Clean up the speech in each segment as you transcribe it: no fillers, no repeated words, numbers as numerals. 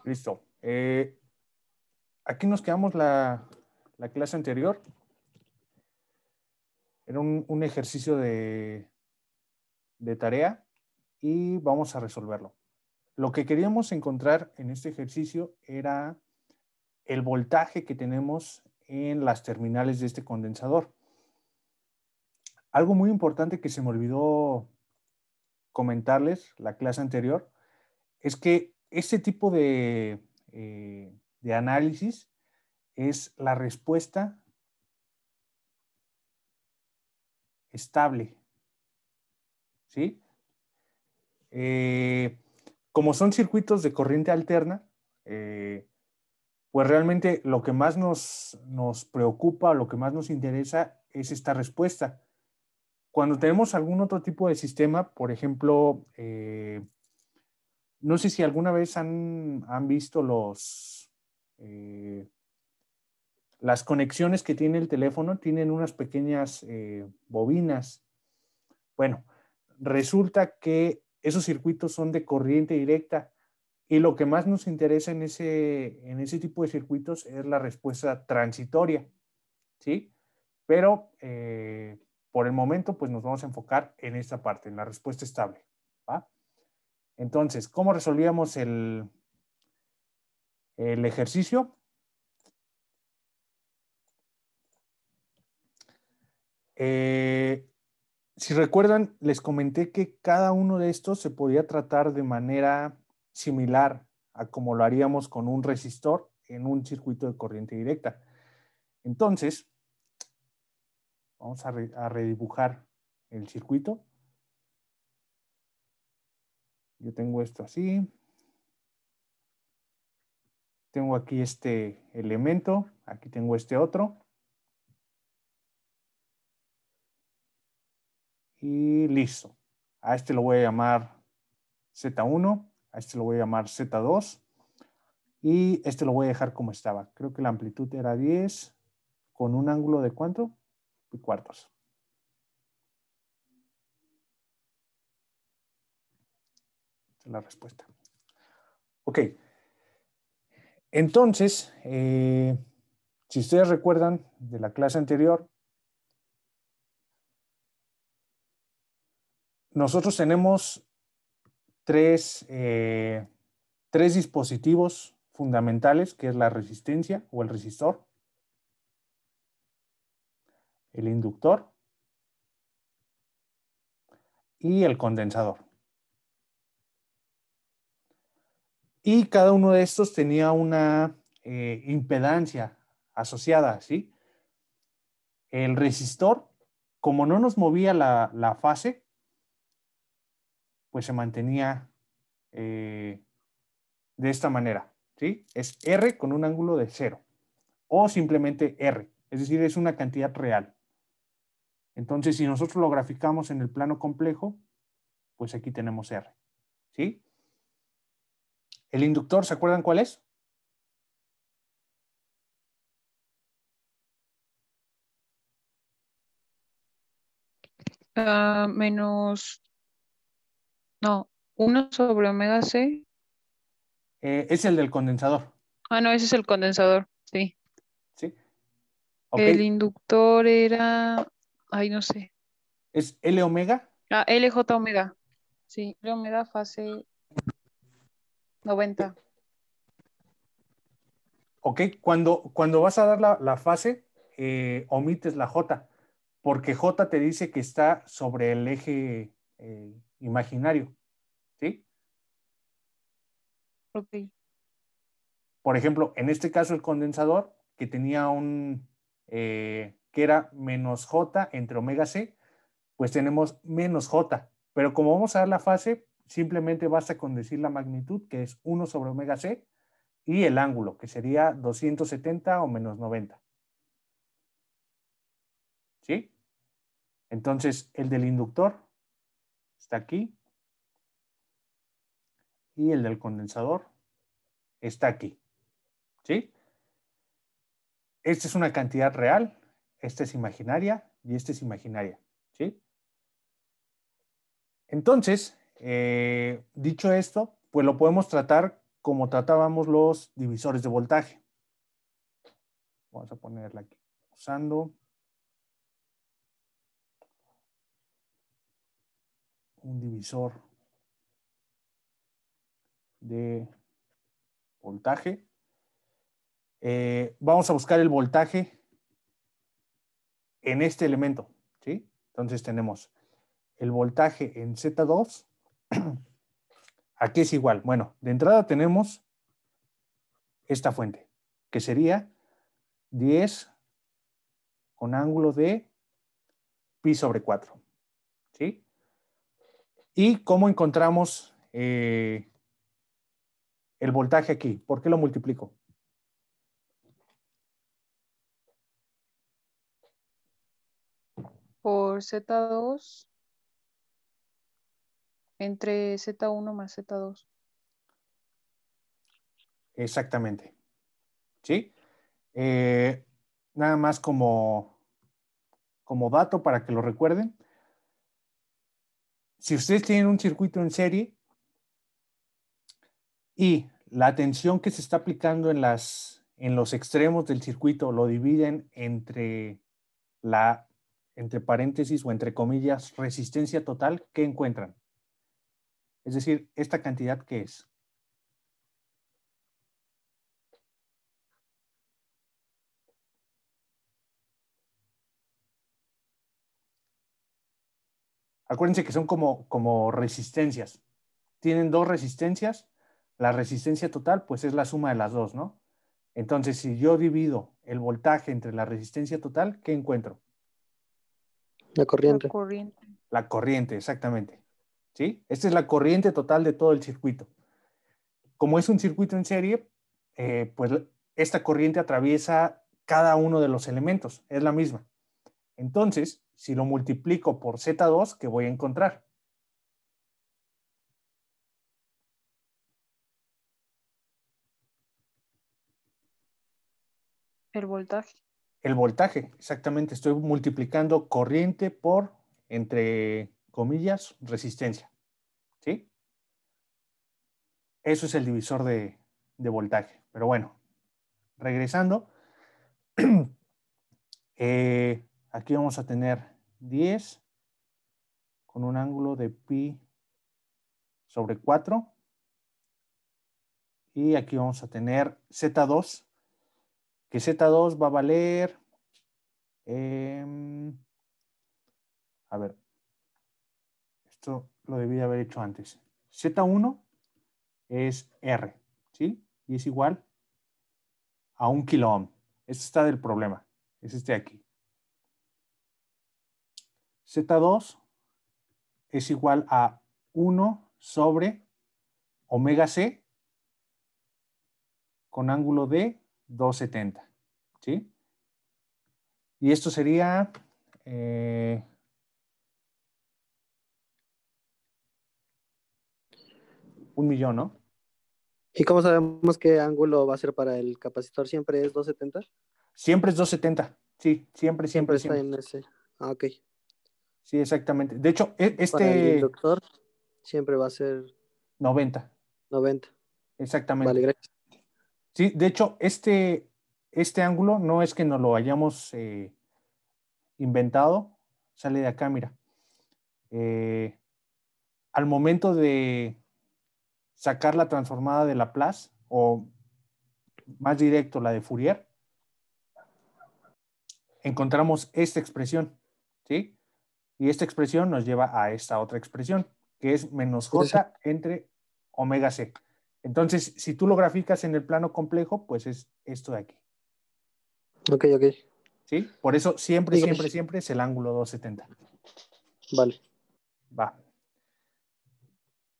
Listo. Aquí nos quedamos la clase anterior. Era un ejercicio de tarea y vamos a resolverlo. Lo que queríamos encontrar en este ejercicio era el voltaje que tenemos en las terminales de este condensador. Algo muy importante que se me olvidó comentarles la clase anterior es que este tipo de análisis es la respuesta estable, ¿sí? Como son circuitos de corriente alterna, pues realmente lo que más nos preocupa, lo que más nos interesa es esta respuesta. Cuando tenemos algún otro tipo de sistema, por ejemplo, no sé si alguna vez han visto las conexiones que tiene el teléfono, tienen unas pequeñas bobinas. Bueno, resulta que esos circuitos son de corriente directa y lo que más nos interesa en ese tipo de circuitos es la respuesta transitoria, ¿sí? Pero por el momento, pues nos vamos a enfocar en esta parte, en la respuesta estable, ¿va? Entonces, ¿cómo resolvíamos el ejercicio? Si recuerdan, les comenté que cada uno de estos se podía tratar de manera similar a como lo haríamos con un resistor en un circuito de corriente directa. Entonces, vamos a redibujar el circuito. Yo tengo esto así. Tengo aquí este elemento, aquí tengo este otro. Y listo. A este lo voy a llamar Z1, a este lo voy a llamar Z2 y este lo voy a dejar como estaba. Creo que la amplitud era 10 con un ángulo de ¿cuánto? Pi cuartos. Esa es la respuesta. Ok. Entonces, si ustedes recuerdan de la clase anterior, nosotros tenemos tres dispositivos fundamentales, que es la resistencia o el resistor, el inductor y el condensador. Y cada uno de estos tenía una impedancia asociada, ¿sí? El resistor, como no nos movía la fase, pues se mantenía de esta manera, ¿sí? Es R con un ángulo de 0 o simplemente R, es decir, es una cantidad real. Entonces, si nosotros lo graficamos en el plano complejo, pues aquí tenemos R, ¿sí? El inductor, ¿se acuerdan cuál es? Menos, no, 1/omega c. Es el del condensador, No, ese es el condensador, sí. ¿sí? Ok, El inductor era, no sé. es L omega. LJ omega. Sí, L omega fase 90. Ok, cuando vas a dar la fase, omites la J, porque J te dice que está sobre el eje imaginario, ¿sí? Ok. Por ejemplo, en este caso el condensador, que tenía que era menos J entre omega C, pues tenemos menos J, pero como vamos a dar la fase, simplemente basta con decir la magnitud, que es 1 sobre omega C, y el ángulo, que sería 270 o menos 90. ¿Sí? Entonces, el del inductor está aquí y el del condensador está aquí. ¿Sí? Esta es una cantidad real, esta es imaginaria y esta es imaginaria. ¿Sí? Entonces, dicho esto, pues lo podemos tratar como tratábamos los divisores de voltaje. Vamos a ponerla aquí. Usando un divisor de voltaje. Vamos a buscar el voltaje en este elemento, ¿sí? Entonces tenemos el voltaje en Z2. Aquí es igual. Bueno, de entrada tenemos esta fuente, que sería 10 con ángulo de pi sobre 4, ¿sí? ¿Y cómo encontramos el voltaje aquí? ¿Por qué lo multiplico? Por Z2 entre Z1 más Z2. Exactamente, ¿sí? Nada más como dato para que lo recuerden. Si ustedes tienen un circuito en serie y la tensión que se está aplicando en los extremos del circuito lo dividen entre entre paréntesis o entre comillas, resistencia total, ¿qué encuentran? Es decir, ¿esta cantidad qué es? Acuérdense que son como resistencias. Tienen dos resistencias. La resistencia total, pues es la suma de las dos, ¿no? Entonces, si yo divido el voltaje entre la resistencia total, ¿qué encuentro? La La corriente. corriente. La corriente, exactamente. ¿Sí? Esta es la corriente total de todo el circuito. Como es un circuito en serie, pues esta corriente atraviesa cada uno de los elementos, es la misma. Entonces, si lo multiplico por Z2, ¿qué voy a encontrar? El voltaje. El voltaje, exactamente. Estoy multiplicando corriente por, entre comillas, resistencia. ¿Sí? Eso es el divisor de voltaje. Pero bueno, regresando, aquí vamos a tener 10 con un ángulo de pi sobre 4. Y aquí vamos a tener Z2, que Z2 va a valer, a ver, esto lo debí de haber hecho antes. Z1 es R, ¿sí? Y es igual a 1 kilo ohm. Este está del problema, es este de aquí. Z2 es igual a 1 sobre omega C con ángulo de 270, ¿sí? Y esto sería 1 millón, ¿no? ¿Y cómo sabemos qué ángulo va a ser para el capacitor? ¿Siempre es 270? Siempre es 270, sí, siempre, Siempre siempre, está siempre. en ese. Ah, ok. Sí, exactamente. De hecho, Para el inductor siempre va a ser 90, 90. Vale, exactamente. gracias. Sí, de hecho, este ángulo no es que nos lo hayamos inventado, sale de acá, mira. Al momento de sacar la transformada de Laplace, o más directo la de Fourier, encontramos esta expresión, ¿sí? Y esta expresión nos lleva a esta otra expresión, que es menos Sí, sí, sí. j entre omega c. Entonces, si tú lo graficas en el plano complejo, pues es esto de aquí, Ok, ok. ¿sí? Por eso siempre, Sí, siempre, gracias. siempre es el ángulo 270. Vale. Va.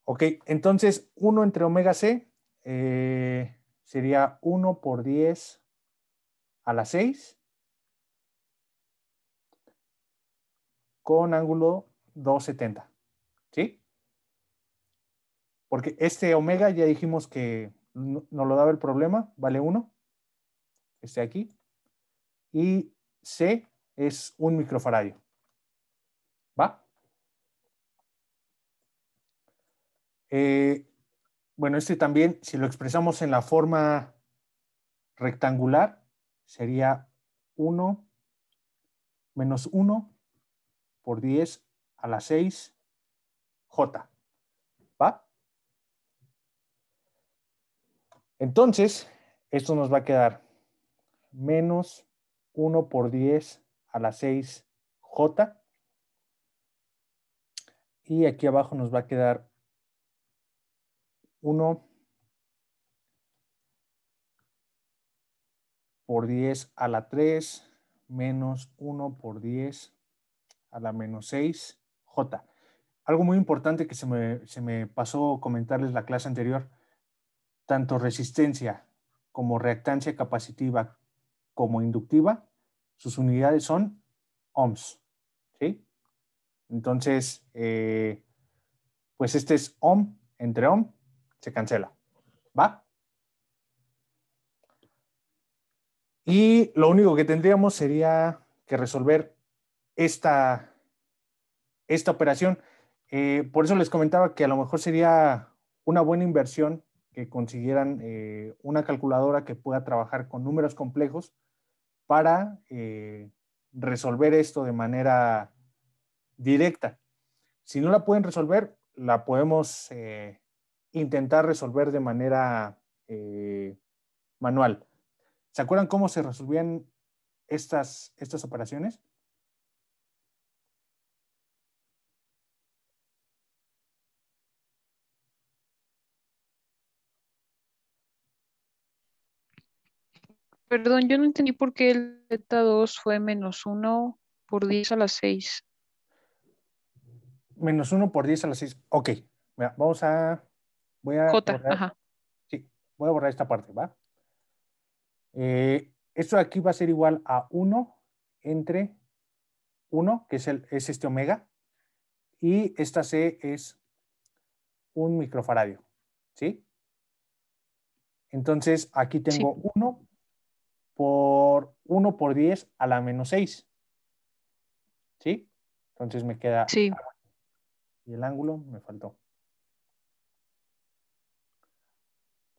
Ok, entonces 1 entre omega c sería 1 por 10 a la 6 con ángulo 270, ¿sí? Porque este omega ya dijimos que no lo daba el problema, vale 1, este aquí, y C es 1 microfaradio, ¿va? Bueno, este también, si lo expresamos en la forma rectangular, sería 1 menos 1 por 10 a la 6 J. ¿Va? Entonces, esto nos va a quedar menos 1 por 10 a la 6 J. Y aquí abajo nos va a quedar 1 por 10 a la 3 menos 1 por 10 a la menos 6 J. Algo muy importante que se me pasó comentarles la clase anterior, tanto resistencia como reactancia capacitiva como inductiva, sus unidades son ohms, ¿sí? Entonces, pues este es ohm entre ohm, se cancela, ¿va? Y lo único que tendríamos sería que resolver esta operación. Por eso les comentaba que a lo mejor sería una buena inversión que consiguieran una calculadora que pueda trabajar con números complejos para resolver esto de manera directa. Si no la pueden resolver, la podemos intentar resolver de manera manual. ¿Se acuerdan cómo se resolvían estas operaciones? Perdón, yo no entendí por qué el beta 2 fue -1 por 10 a la 6. Menos 1 por 10 a la 6. Ok, mira, voy a J, borrar, ajá. sí, voy a borrar esta parte, ¿va? Esto de aquí va a ser igual a 1 entre 1, que es este omega, y esta C es un microfaradio, ¿sí? Entonces, aquí Sí, tengo 1 por 10 a la menos 6, ¿sí? Entonces me queda, sí, y el ángulo me faltó.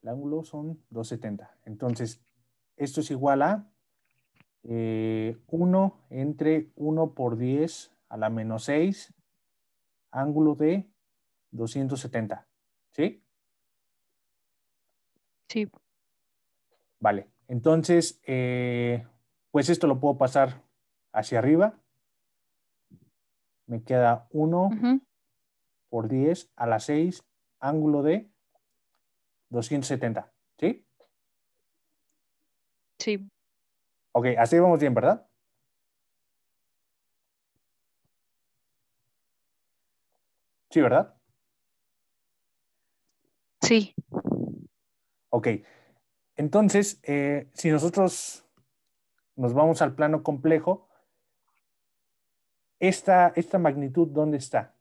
El ángulo son 270. Entonces, esto es igual a 1 entre 1 por 10 a la menos 6, ángulo de 270, ¿sí? sí. Vale, entonces, pues esto lo puedo pasar hacia arriba. Me queda 1 Ujú, por 10 a la 6, ángulo de 270, ¿sí? sí, Ok, así vamos bien, ¿verdad? Sí, ¿verdad? sí, Ok, entonces, si nosotros nos vamos al plano complejo, esta magnitud, ¿dónde está?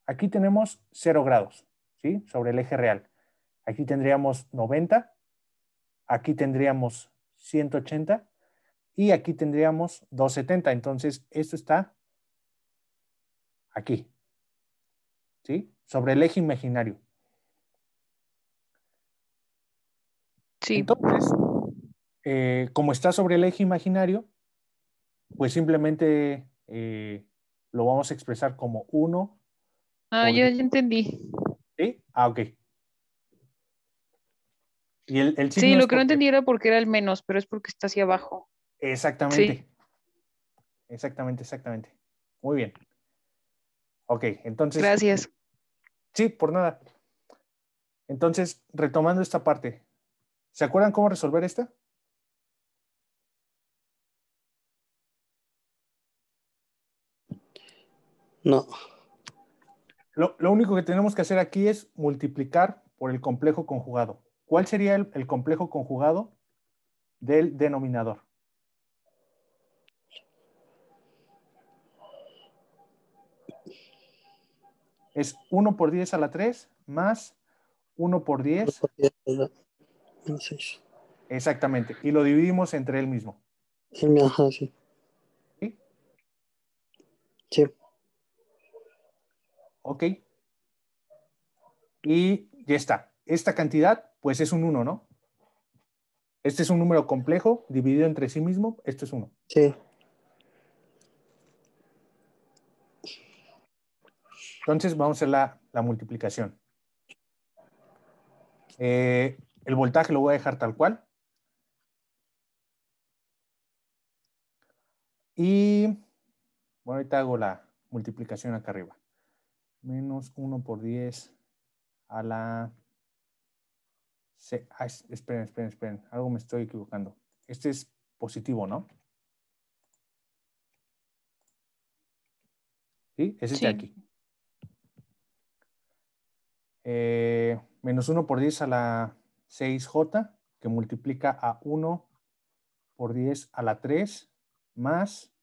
Aquí tenemos 0 grados, ¿sí? Sobre el eje real. Aquí tendríamos 90, aquí tendríamos 180 y aquí tendríamos 270. Entonces, esto está aquí, ¿sí? Sobre el eje imaginario. sí, Entonces, como está sobre el eje imaginario, pues simplemente lo vamos a expresar como 1 Ah, por ya, 10, ya entendí. ¿sí? Ok. Y el Sí, signo es lo que no porque... entendí era porque era el menos, pero es porque está hacia abajo. Sí, Exactamente, exactamente, exactamente. Muy bien. Ok, entonces, gracias. sí, por nada. Entonces, retomando esta parte, ¿se acuerdan cómo resolver esta? No, Lo único que tenemos que hacer aquí es multiplicar por el complejo conjugado. ¿Cuál sería el complejo conjugado del denominador? Es 1 por 10 a la 3 más 1 por 1 10, por 10 a la menos 6. exactamente, y lo dividimos entre él mismo. Ajá, sí. ¿Sí? Sí, Ok, y ya está. esta cantidad, pues es un 1, ¿no? Este es un número complejo, dividido entre sí mismo, esto es 1. Sí. Entonces vamos a hacer la multiplicación. El voltaje lo voy a dejar tal cual. Y bueno, ahorita hago la multiplicación acá arriba. Menos 1 por 10 a la... Esperen. Algo me estoy equivocando. Este es positivo, ¿no? ¿Sí? Es este de Sí. aquí. Menos 1 por 10 a la 6J, que multiplica a 1 por 10 a la 3, más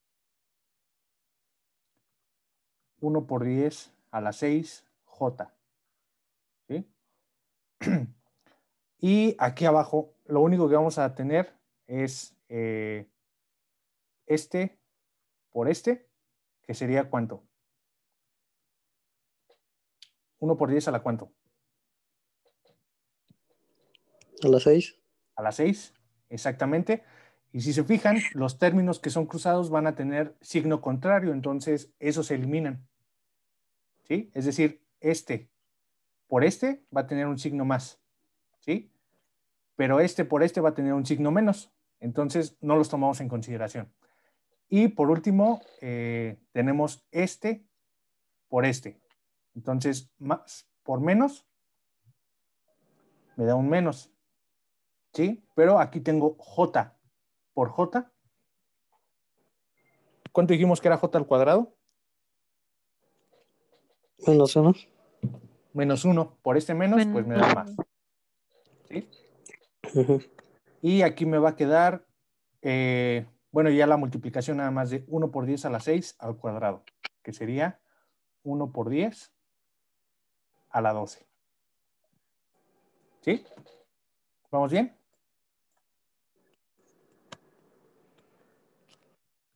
1 por 10 a la 6J. ¿Sí? Y aquí abajo, lo único que vamos a tener es este por este, que sería ¿cuánto? 1 por 10 a la ¿cuánto? A las 6. A la 6, exactamente. Y si se fijan, los términos que son cruzados van a tener signo contrario, entonces esos se eliminan. ¿Sí? Es decir, este por este va a tener un signo más. ¿Sí? Pero este por este va a tener un signo menos. Entonces no los tomamos en consideración. Y por último, tenemos este por este. Entonces, más por menos me da un menos. ¿Sí? Pero aquí tengo J por J. ¿Cuánto dijimos que era J al cuadrado? Menos 1. Menos 1. Por este menos, pues me da más. ¿Sí? Y aquí me va a quedar, bueno, ya la multiplicación nada más de 1 por 10 a la 6 al cuadrado, que sería 1 por 10 a la 12. ¿Sí? ¿Vamos bien?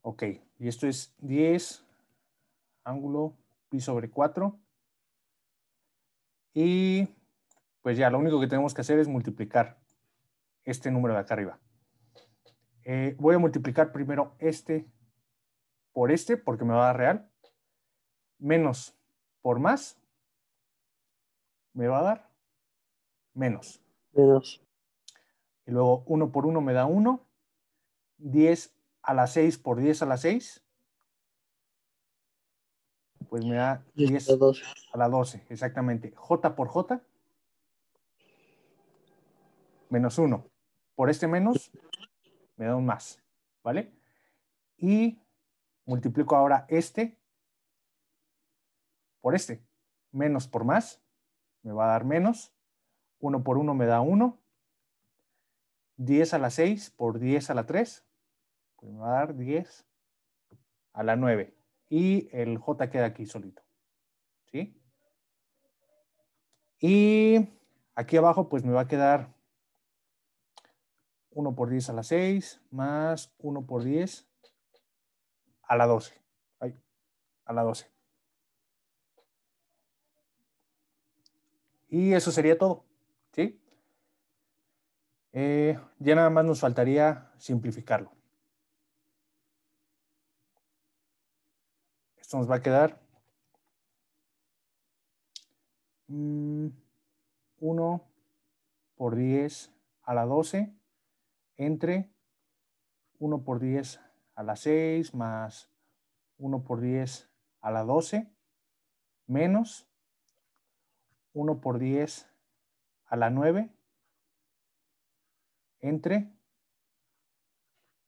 Ok, y esto es 10 ángulo pi sobre 4. Y pues ya, lo único que tenemos que hacer es multiplicar este número de acá arriba. Voy a multiplicar primero este por este, porque me va a dar real. Menos por más, me va a dar menos. Menos. Y luego 1 por 1 me da 1. 10 a la 6 por 10 a la 6, pues me da 10 12. a la 12, exactamente. J por J, menos 1. Por este menos, me da un más, ¿vale? Y multiplico ahora este por este. Menos por más, me va a dar menos. 1 por 1 me da 1. 10 a la 6 por 10 a la 3, pues me va a dar 10 a la 9. Y el J queda aquí solito, ¿sí? Y aquí abajo pues me va a quedar 1 por 10 a la 6 más 1 por 10 a la 12. Ay, a la 12. Y eso sería todo, ¿sí? Ya nada más nos faltaría simplificarlo. Esto nos va a quedar 1 por 10 a la 12 entre 1 por 10 a la 6 más 1 por 10 a la 12 menos 1 por 10 a la 9 entre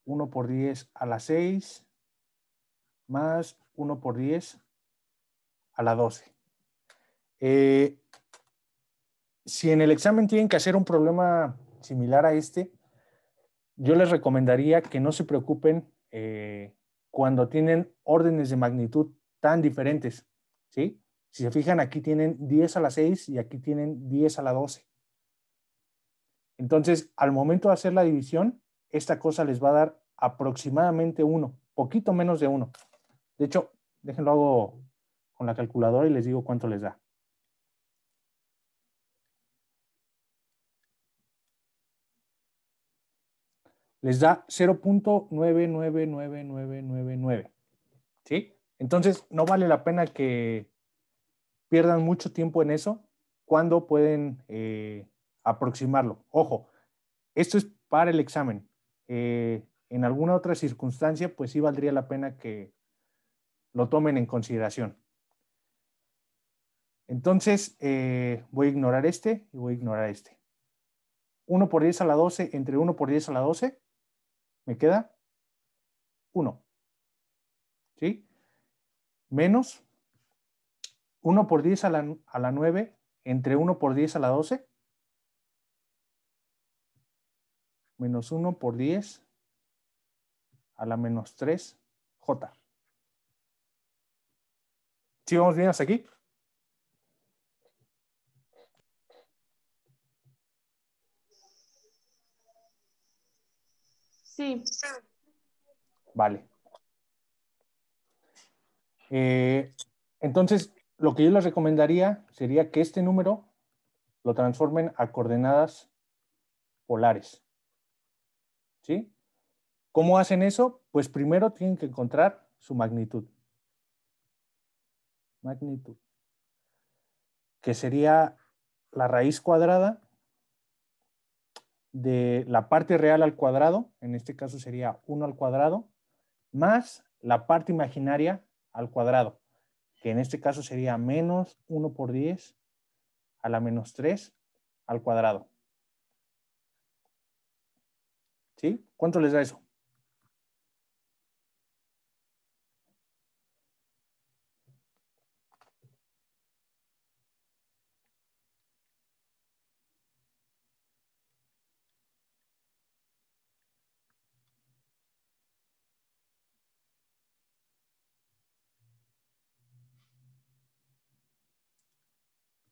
1 por 10 a la 6 más 1 por 10 a la 12. Si en el examen tienen que hacer un problema similar a este, yo les recomendaría que no se preocupen cuando tienen órdenes de magnitud tan diferentes, ¿sí? Si se fijan, aquí tienen 10 a la 6 y aquí tienen 10 a la 12. Entonces, al momento de hacer la división, esta cosa les va a dar aproximadamente 1, poquito menos de 1. De hecho, déjenlo hago con la calculadora y les digo cuánto les da. les da 0.999999. ¿Sí? Entonces, no vale la pena que pierdan mucho tiempo en eso cuando pueden aproximarlo. Ojo, esto es para el examen. En alguna otra circunstancia, pues sí valdría la pena que lo tomen en consideración. Entonces, voy a ignorar este y voy a ignorar este. 1 por 10 a la 12 entre 1 por 10 a la 12, me queda 1. ¿Sí? Menos 1 por 10 a la 9 entre 1 por 10 a la 12, menos 1 por 10 a la menos 3, J. ¿Sí vamos bien hasta aquí? Sí. Vale. Entonces, lo que yo les recomendaría sería que este número lo transformen a coordenadas polares. ¿Sí? ¿Cómo hacen eso? Pues primero tienen que encontrar su magnitud. Magnitud. Que sería la raíz cuadrada de la parte real al cuadrado, en este caso sería 1 al cuadrado, más la parte imaginaria al cuadrado, que en este caso sería menos 1 por 10 a la menos 3 al cuadrado. ¿Sí? ¿Cuánto les da eso?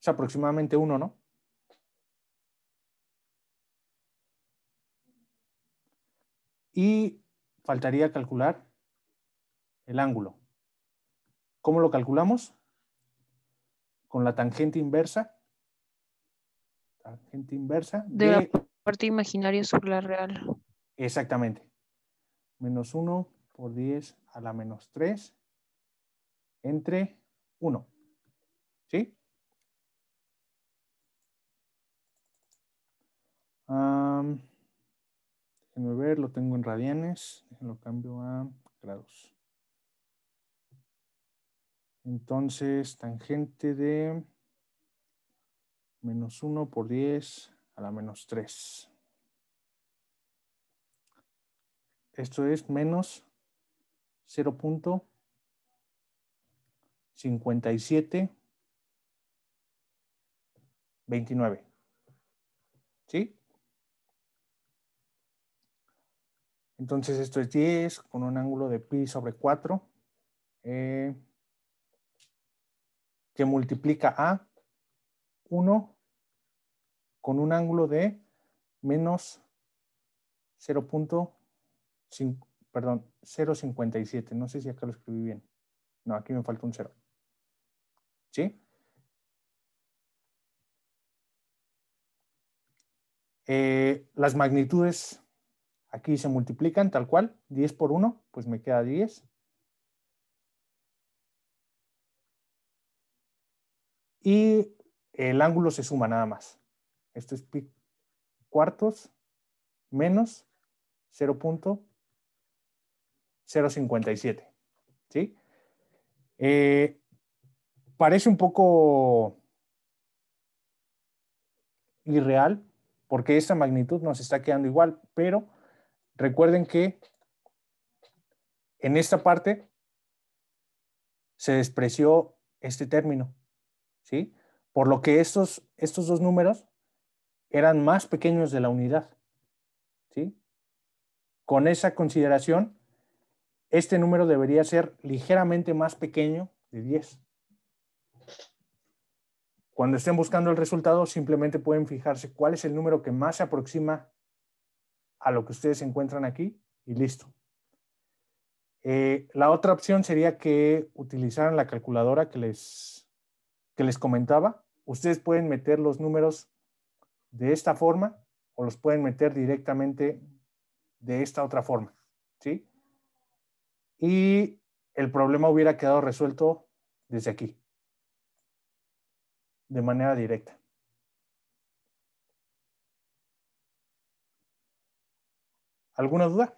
Es aproximadamente 1, ¿no? Y faltaría calcular el ángulo. ¿Cómo lo calculamos? Con la tangente inversa. Tangente inversa De la de... parte imaginaria sobre la real. Exactamente. Menos 1 por 10 a la menos 3 entre 1. ¿Sí? Déjenme ver, lo tengo en radianes. Lo cambio a grados. Entonces, tangente de menos 1 por 10 a la menos 3. Esto es menos 0.5729. ¿Sí? Entonces esto es 10 con un ángulo de pi sobre 4 que multiplica a 1 con un ángulo de menos 0.57. No sé si acá lo escribí bien. No, aquí me falta un 0. ¿Sí? Las magnitudes aquí se multiplican tal cual. 10 por 1, pues me queda 10. Y el ángulo se suma nada más. Esto es pi cuartos menos 0.057. ¿Sí? Parece un poco irreal porque esta magnitud nos está quedando igual, pero recuerden que en esta parte se despreció este término, ¿sí? Por lo que estos dos números eran más pequeños de la unidad, ¿sí? Con esa consideración, este número debería ser ligeramente más pequeño de 10. Cuando estén buscando el resultado, simplemente pueden fijarse cuál es el número que más se aproxima a lo que ustedes encuentran aquí y listo. La otra opción sería que utilizaran la calculadora que les comentaba. Ustedes pueden meter los números de esta forma o los pueden meter directamente de esta otra forma, ¿sí? Y el problema hubiera quedado resuelto desde aquí, de manera directa. ¿Alguna duda?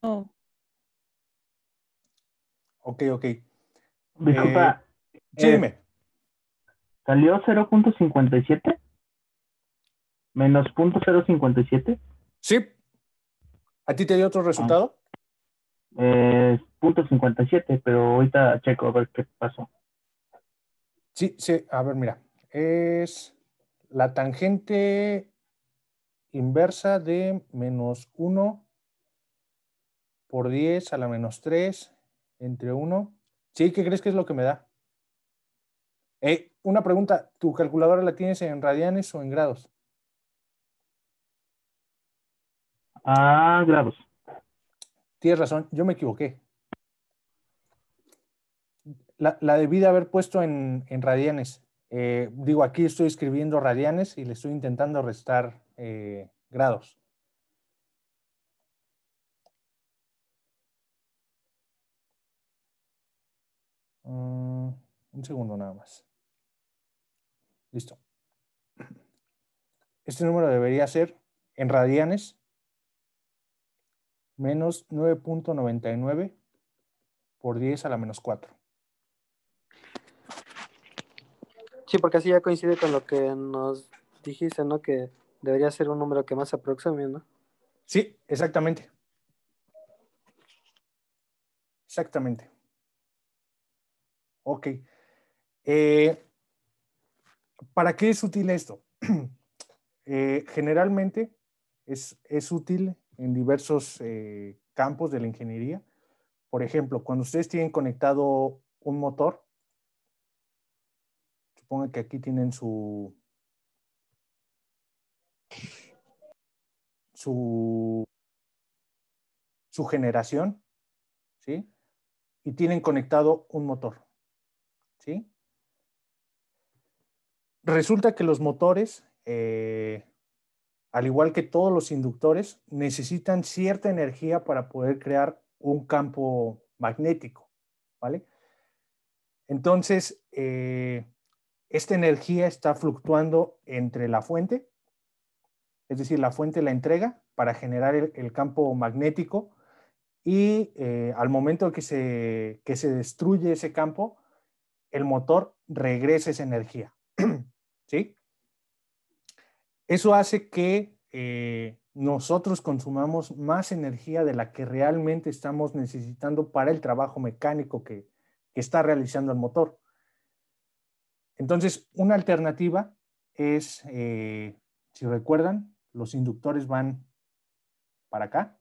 No, Ok, ok. Disculpa, Sí, dime. ¿salió 0.57 menos 0.057? Sí. ¿A ti te dio otro resultado? 0.57, pero ahorita checo a ver qué pasó. Sí, sí. A ver, mira. Es la tangente inversa de menos 1 por 10 a la menos 3 entre 1. Sí, ¿qué crees que es lo que me da? Una pregunta, ¿tu calculadora la tienes en radianes o en grados? Grados. Tienes razón, yo me equivoqué. La debí de haber puesto en radianes. Digo, aquí estoy escribiendo radianes y le estoy intentando restar grados. Un segundo nada más. Listo. Este número debería ser en radianes menos 9.99 por 10 a la menos 4. Sí, porque así ya coincide con lo que nos dijiste, ¿no? Que debería ser un número que más se aproxime, ¿no? Sí, exactamente. Exactamente. Ok. ¿Para qué es útil esto? Generalmente es útil en diversos campos de la ingeniería. Por ejemplo, cuando ustedes tienen conectado un motor, supongo que aquí tienen su generación, ¿sí? Y tienen conectado un motor, ¿sí? Resulta que los motores, al igual que todos los inductores, necesitan cierta energía para poder crear un campo magnético, ¿vale? Entonces, esta energía está fluctuando entre la fuente, es decir, la fuente la entrega para generar el campo magnético y al momento que se destruye ese campo, el motor regresa esa energía, ¿sí? Eso hace que nosotros consumamos más energía de la que realmente estamos necesitando para el trabajo mecánico que está realizando el motor. Entonces, una alternativa es, si recuerdan, los inductores van para acá.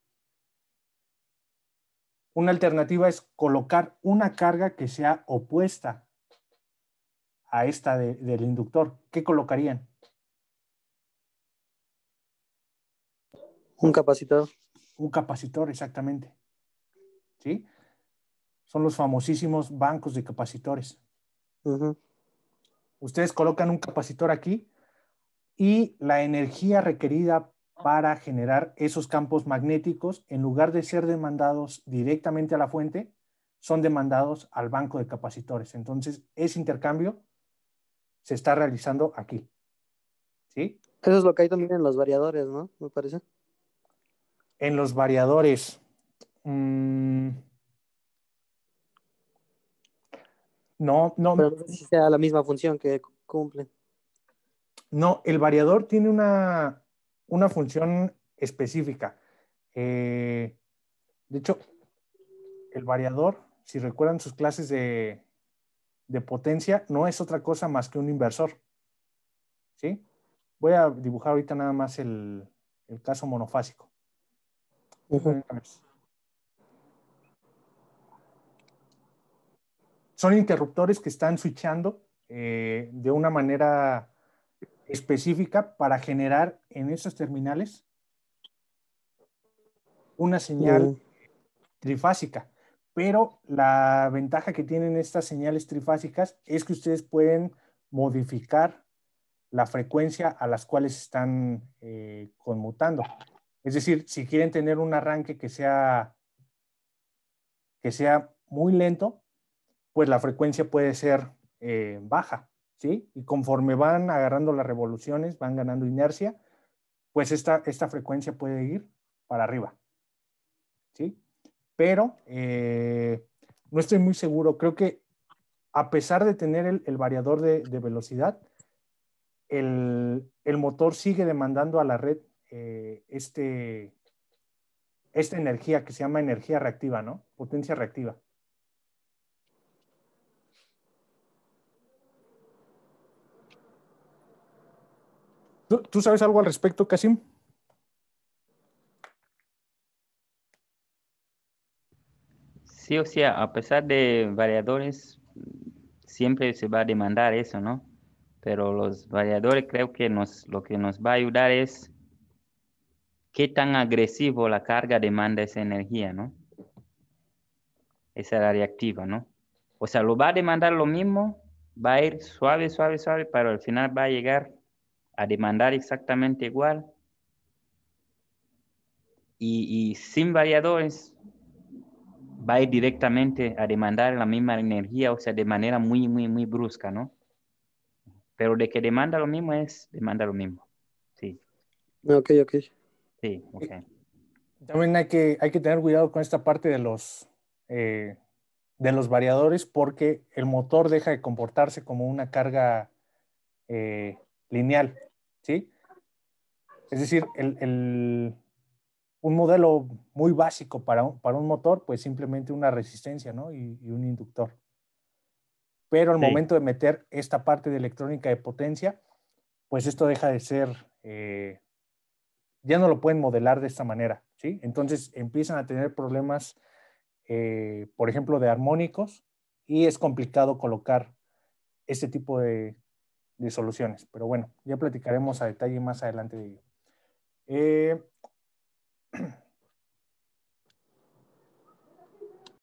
Una alternativa es colocar una carga que sea opuesta a esta del inductor. ¿Qué colocarían? Un capacitor. Un capacitor, exactamente. ¿Sí? Son los famosísimos bancos de capacitores. Ujú. Ustedes colocan un capacitor aquí y la energía requerida para generar esos campos magnéticos, en lugar de ser demandados directamente a la fuente, son demandados al banco de capacitores. Entonces, ese intercambio se está realizando aquí. ¿Sí? Eso es lo que hay también en los variadores, ¿no? Me parece. En los variadores. No, Pero no sé si sea la misma función que cumplen. no, el variador tiene una función específica. De hecho, el variador, si recuerdan sus clases de potencia, no es otra cosa más que un inversor. ¿Sí? Voy a dibujar ahorita nada más el caso monofásico. Ujú. Son interruptores que están switchando de una manera específica para generar en esos terminales una señal trifásica. Pero la ventaja que tienen estas señales trifásicas es que ustedes pueden modificar la frecuencia a las cuales están conmutando. Es decir, si quieren tener un arranque que sea muy lento, pues la frecuencia puede ser baja, ¿sí? Y conforme van agarrando las revoluciones, van ganando inercia, pues esta frecuencia puede ir para arriba, ¿sí? Pero no estoy muy seguro. Creo que a pesar de tener el variador de velocidad, el motor sigue demandando a la red esta energía que se llama energía reactiva, ¿no? Potencia reactiva. ¿Tú sabes algo al respecto, Kasim? Sí, o sea, a pesar de variadores, siempre se va a demandar eso, ¿no? Pero los variadores creo que lo que nos va a ayudar es qué tan agresivo la carga demanda esa energía, ¿no? Esa es la reactiva, ¿no? O sea, lo va a demandar lo mismo, va a ir suave, suave, suave, pero al final va a llegar a demandar exactamente igual. Y sin variadores va a ir directamente a demandar la misma energía, o sea, de manera muy, muy, muy brusca, ¿no? Pero de que demanda lo mismo demanda lo mismo. Sí, Ok, ok. sí, ok. También hay que tener cuidado con esta parte de los variadores, porque el motor deja de comportarse como una carga lineal, ¿sí? Es decir, un modelo muy básico para un motor, pues simplemente una resistencia, ¿no? Y un inductor. Pero al Sí. momento de meter esta parte de electrónica de potencia, pues esto deja de ser, ya no lo pueden modelar de esta manera, ¿sí? Entonces empiezan a tener problemas, por ejemplo, de armónicos, y es complicado colocar este tipo de soluciones. Pero bueno, ya platicaremos a detalle más adelante de ello.